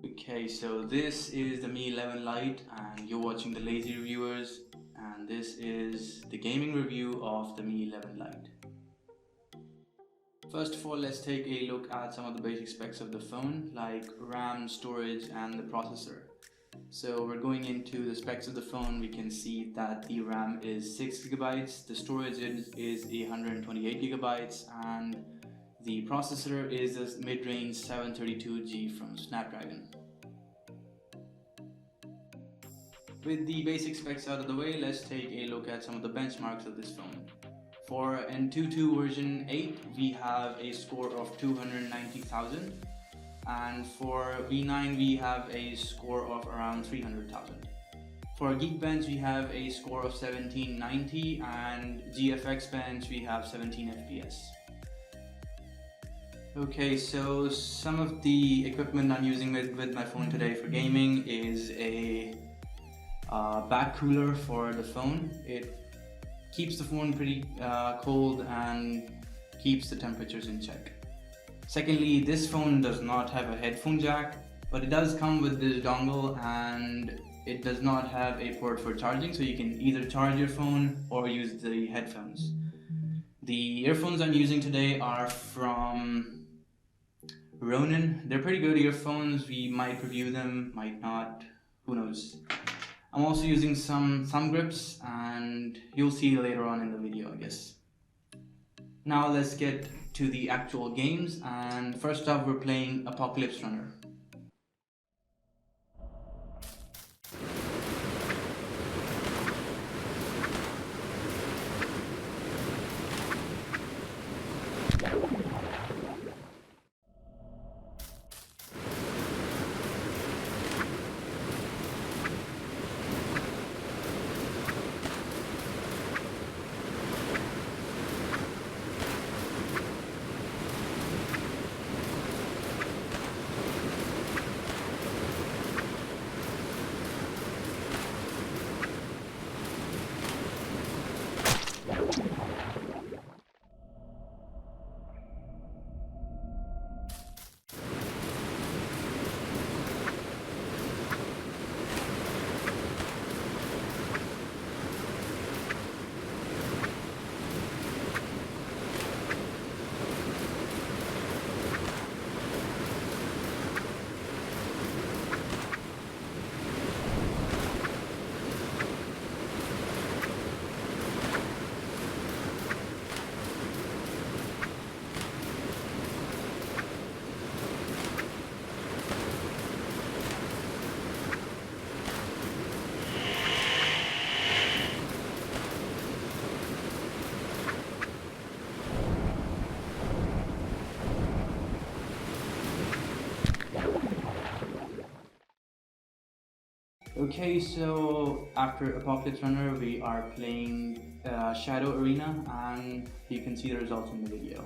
Okay, so this is the Mi 11 Lite and you're watching the Lazy Reviewers, and this is the gaming review of the Mi 11 Lite. First of all, let's take a look at some of the basic specs of the phone, like RAM, storage and the processor. So we're going into the specs of the phone. We can see that the RAM is 6GB, the storage is 128GB, and the processor is a mid-range 732G from Snapdragon. With the basic specs out of the way, let's take a look at some of the benchmarks of this phone. For Antutu version 8, we have a score of 290,000, and for V9 we have a score of around 300,000. For Geekbench we have a score of 1790, and GFX Bench we have 17 FPS. Okay, so some of the equipment I'm using with my phone today for gaming is a back cooler for the phone. It keeps the phone pretty cold and keeps the temperatures in check. Secondly, this phone does not have a headphone jack, but it does come with this dongle, and it does not have a port for charging, so you can either charge your phone or use the headphones. The earphones I'm using today are from Ronin. They're pretty good earphones. We might review them, might not, who knows. I'm also using some thumb grips, and you'll see later on in the video, I guess. Now let's get to the actual games, and first up we're playing Apocalypse Runner. Okay, so after Apocalypse Runner we are playing Shadow Arena, and you can see the results in the video.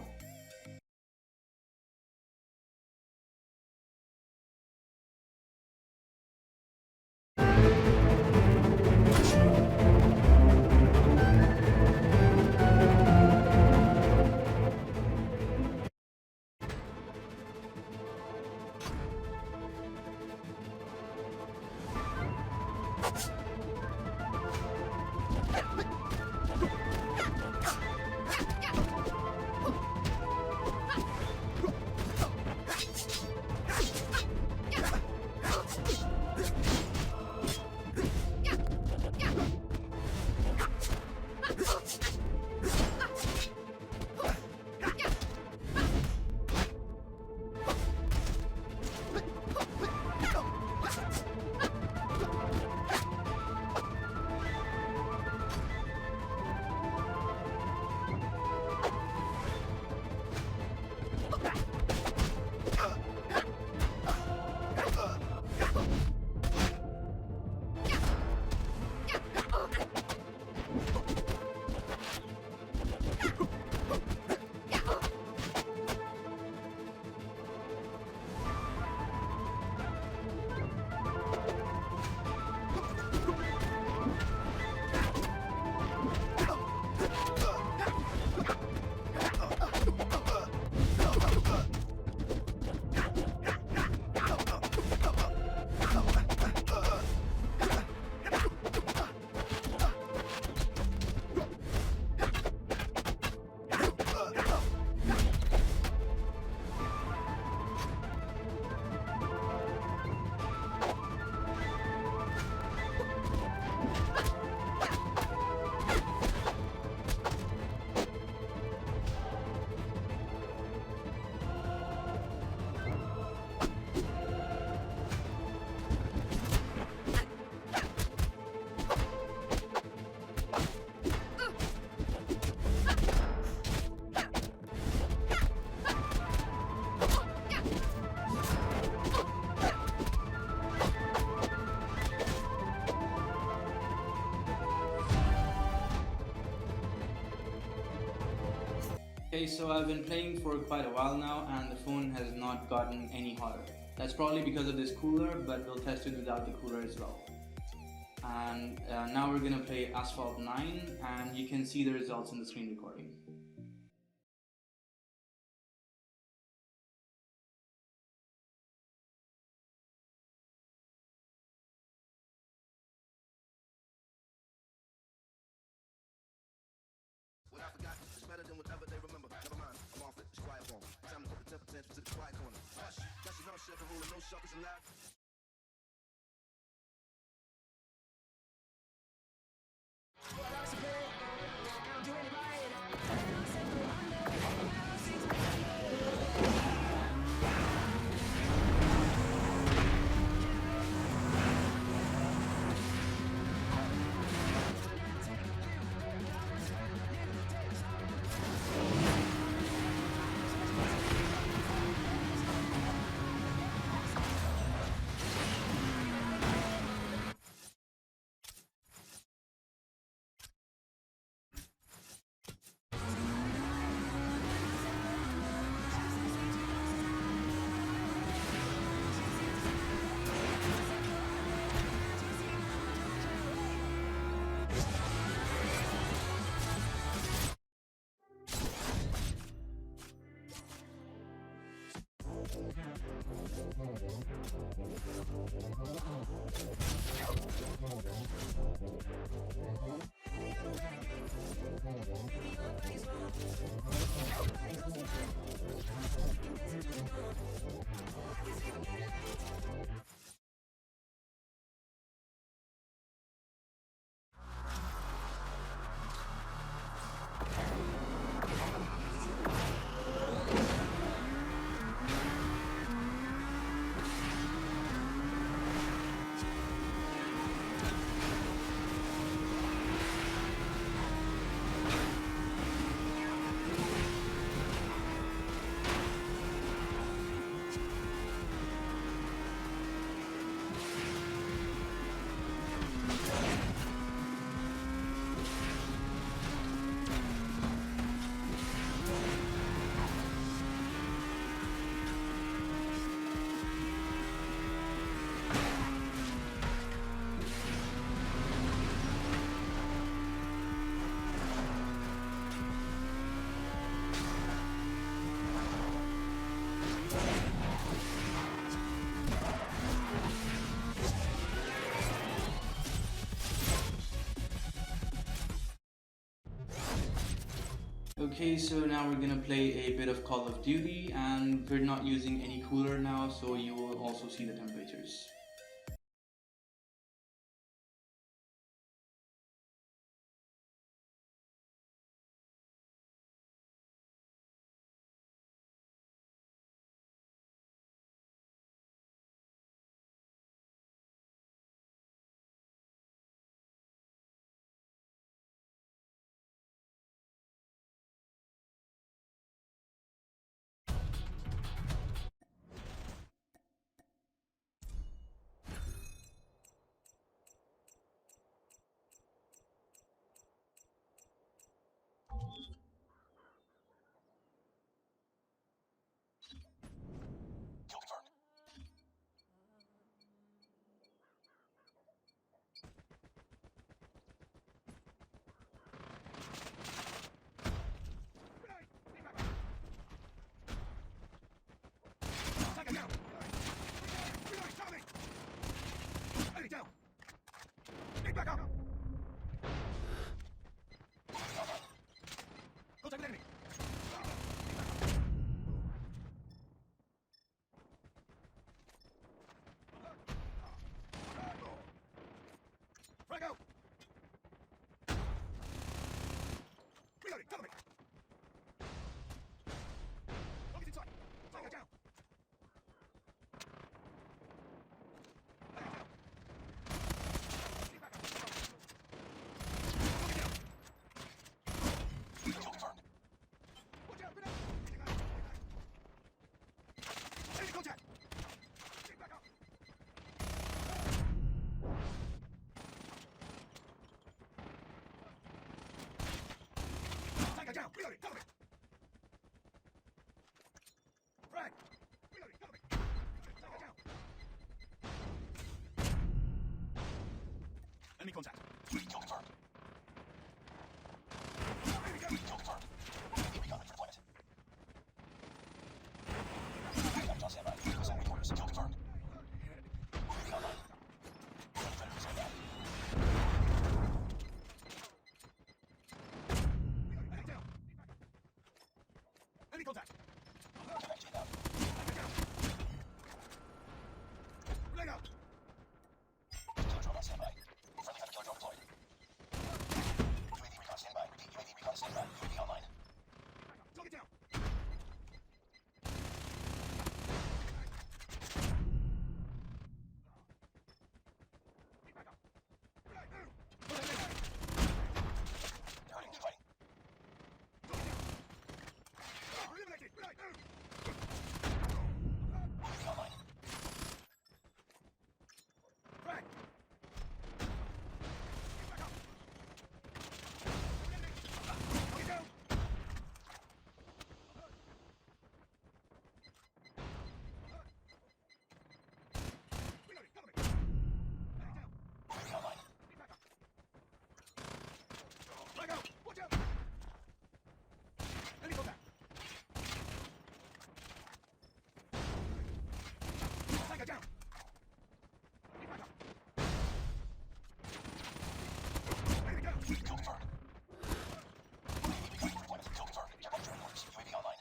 Okay, so I've been playing for quite a while now and the phone has not gotten any hotter. That's probably because of this cooler, but we'll test it without the cooler as well. And now we're gonna play Asphalt 9 and you can see the results in the screen recording. What I forgot is better than whatever they remember. Never mind, I'm off it. It's quiet for me. Time to put the temper tantrums to the quiet corner. Hush, that's your chef and ruling no suckers allowed. Okay, so now we're gonna play a bit of Call of Duty and we're not using any cooler now, so you will also see the temperatures. contact. Kill confirmed. Kill confirmed. Recon for deployment. On standby. Vehicles on quarters. Kill confirmed. Recon online. Predators on down. Down. Enemy contact. Contact inbound. Leg out. Killer drone on standby. Friendly hunter killer drone deployed. UAV recon standby. Repeat, UAV recon standby. UAV online. Target down. They're hurting. Keep fighting. Eliminated. UAV online. Frag. Back up. Target down. Reloading. Cover me. Target down. UAV online. Back up. Flag out. Watch out. Enemy contact. Tiger down. Back up. Enemy down. Kill confirmed. UAV recon for deployment. Kill confirmed. Check on drone orders. UAV online.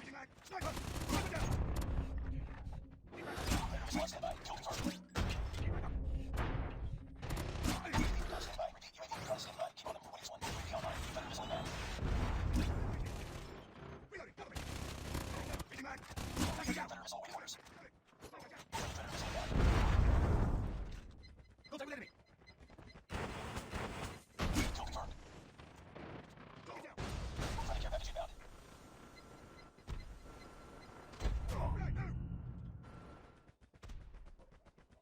Beating lag. Sniper. Sniper down. Predators on standby. Kill confirmed. Back up. UAV recon standby. Repeat, UAV recon standby. Keep on them for Windows 1. UAV online. Predators on down. Reloading. Cover me. Beating lag. Tiger down. Predators on quarters. Predators on down. Contact with enemy. Kill confirmed. Target down. Friendly care package inbound. Right, move.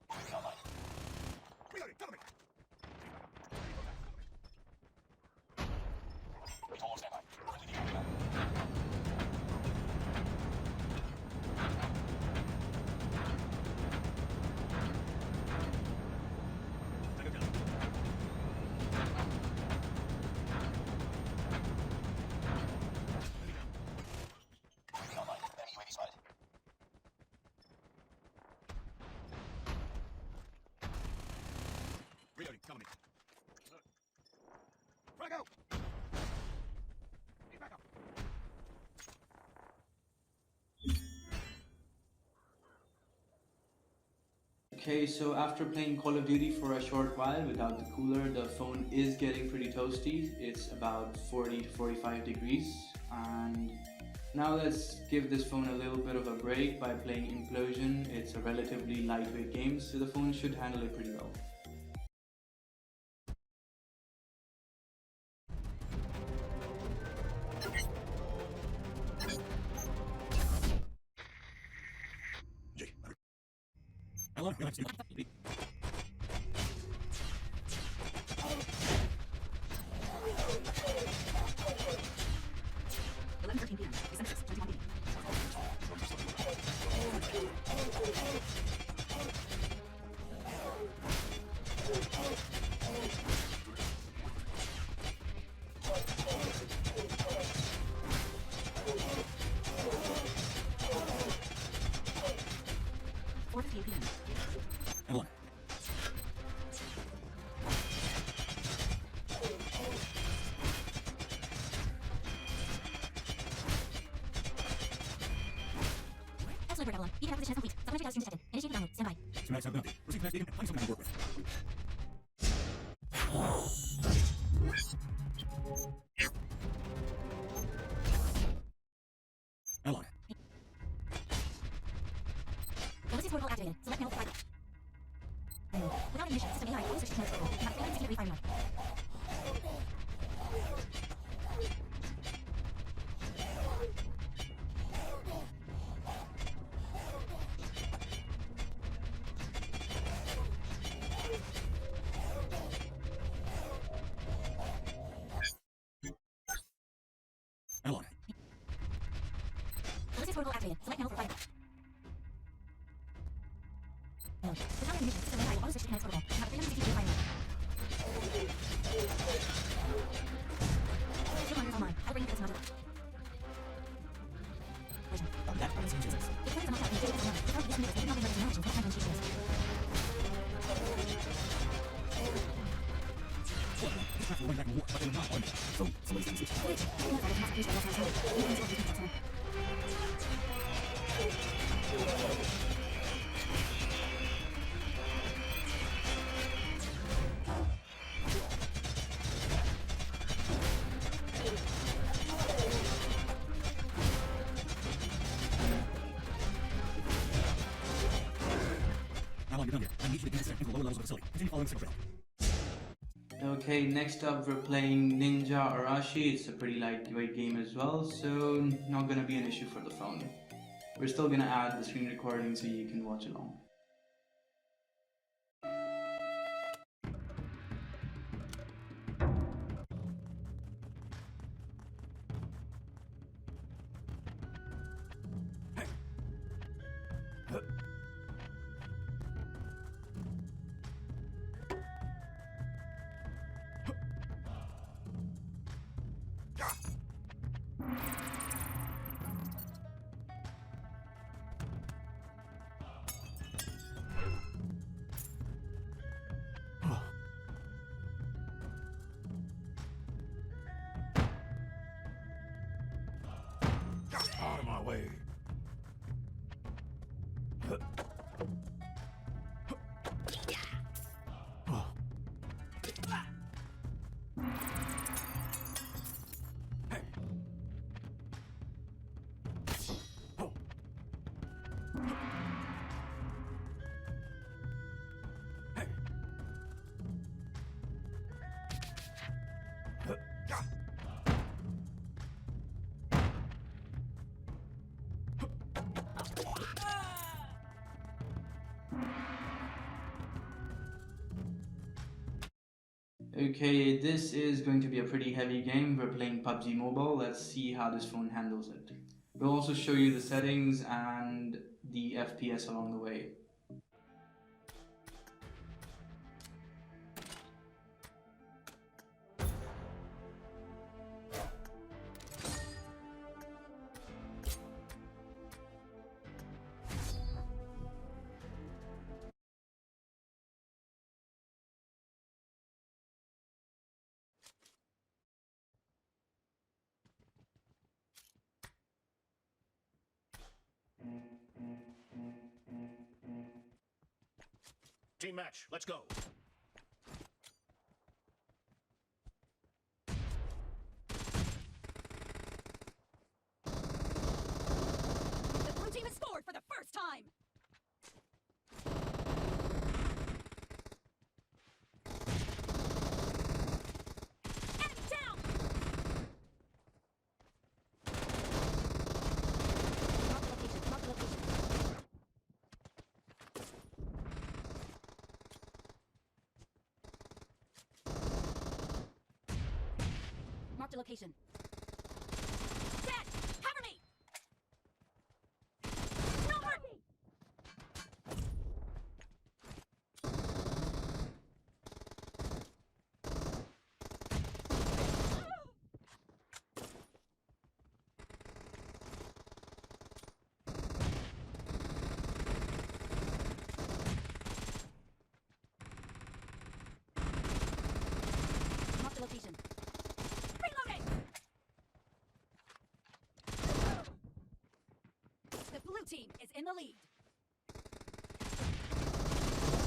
UAV online. Reloading. Cover me. Recall on standby. Friendly decoy inbound. Tiger down. UAV online. Enemy UAV spotted. Reloading. Cover me. Frag out. Get back up. Okay, so after playing Call of Duty for a short while without the cooler, the phone is getting pretty toasty. It's about 40 to 45 degrees. And now let's give this phone a little bit of a break by playing Implosion. It's a relatively lightweight game, so the phone should handle it pretty well. Hello. Hello. Absolute Rebel. Beacon acquisition is complete. Supplementary data stream detected. Initiating download. Stand by. Schematics have been updated. Proceed to next stadium and find something to work with. Hello. Ballistics protocol activated. Select panel flight. Without ignition, system AI always switches to mode protocol. You have 360 degree fire mode. Hello. Ballistics protocol activated. Select panel flight. Without ignition, system AI always switches to mode protocol. You have 360 degree fire mode. Online. I'll bring you this module. Version. That seems useless. It plays the module in digital format. Without this mix, it cannot be read to manage and type on features. This craft will run back and forth, but they are not automated. So, somebody's using it. Which, if you want to mass appreciate less time, you can install the time. Now you're done here. I need you to descend into the lower levels of the facility. Continue following the signal trail. Okay, next up we're playing Ninja Arashi. It's a pretty lightweight game as well, so not gonna be an issue for the phone. We're still gonna add the screen recording so you can watch along. Out of my way. Okay, this is going to be a pretty heavy game. We're playing Pubg Mobile. Let's see how this phone handles it. We'll also show you the settings and the FPS along the way. Team match, let's go. The blue team has scored for the first time! Enemy down! Mark the location. Mark the location. Dead! Cover me! No mercy! Mark the location. Reloading! The blue team is in the lead.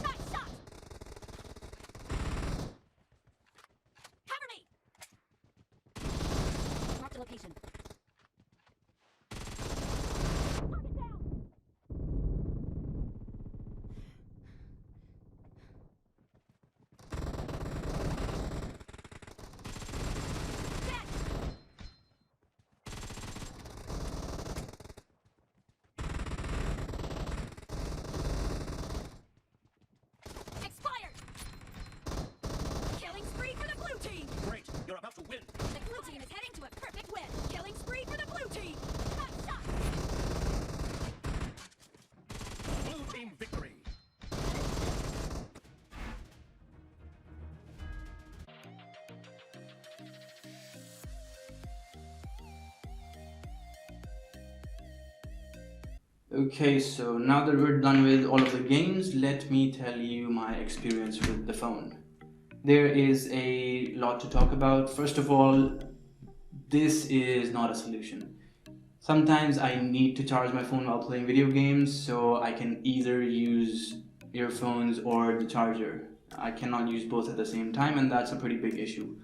Nice shot! Cover me! Mark the location. Target down! Dead! Okay, so now that we're done with all of the games, let me tell you my experience with the phone. There is a lot to talk about. First of all, this is not a solution. Sometimes I need to charge my phone while playing video games, so I can either use earphones or the charger. I cannot use both at the same time, and that's a pretty big issue.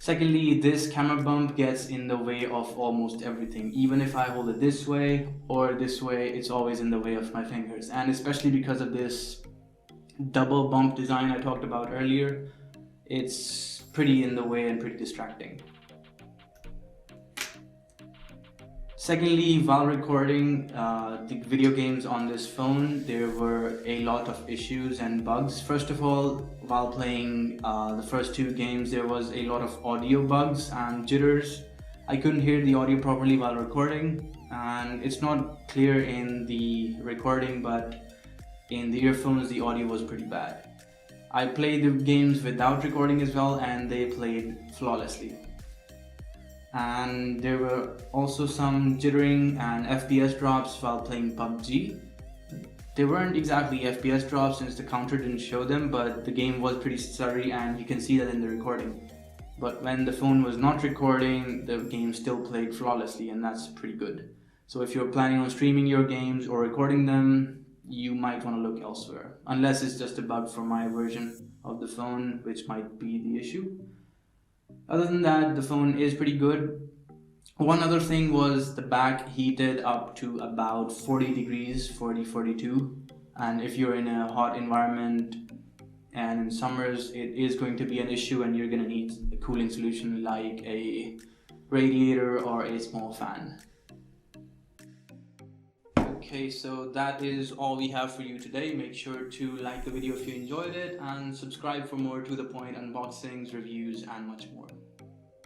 Secondly, this camera bump gets in the way of almost everything. Even if I hold it this way or this way, it's always in the way of my fingers. And especially because of this double bump design I talked about earlier, it's pretty in the way and pretty distracting. Secondly, while recording the video games on this phone, there were a lot of issues and bugs. First of all, while playing the first two games, there was a lot of audio bugs and jitters. I couldn't hear the audio properly while recording, and it's not clear in the recording, but in the earphones the audio was pretty bad. I played the games without recording as well, and they played flawlessly. And there were also some jittering and FPS drops while playing PUBG. They weren't exactly FPS drops since the counter didn't show them, but the game was pretty stuttery and you can see that in the recording. But when the phone was not recording, the game still played flawlessly, and that's pretty good. So if you're planning on streaming your games or recording them, you might want to look elsewhere. Unless it's just a bug from my version of the phone, which might be the issue. Other than that, the phone is pretty good. One other thing was the back heated up to about 40 degrees, 42. And if you're in a hot environment and in summers, it is going to be an issue, and you're going to need a cooling solution like a radiator or a small fan. Okay, so that is all we have for you today. Make sure to like the video if you enjoyed it, and subscribe for more to the point unboxings, reviews, and much more.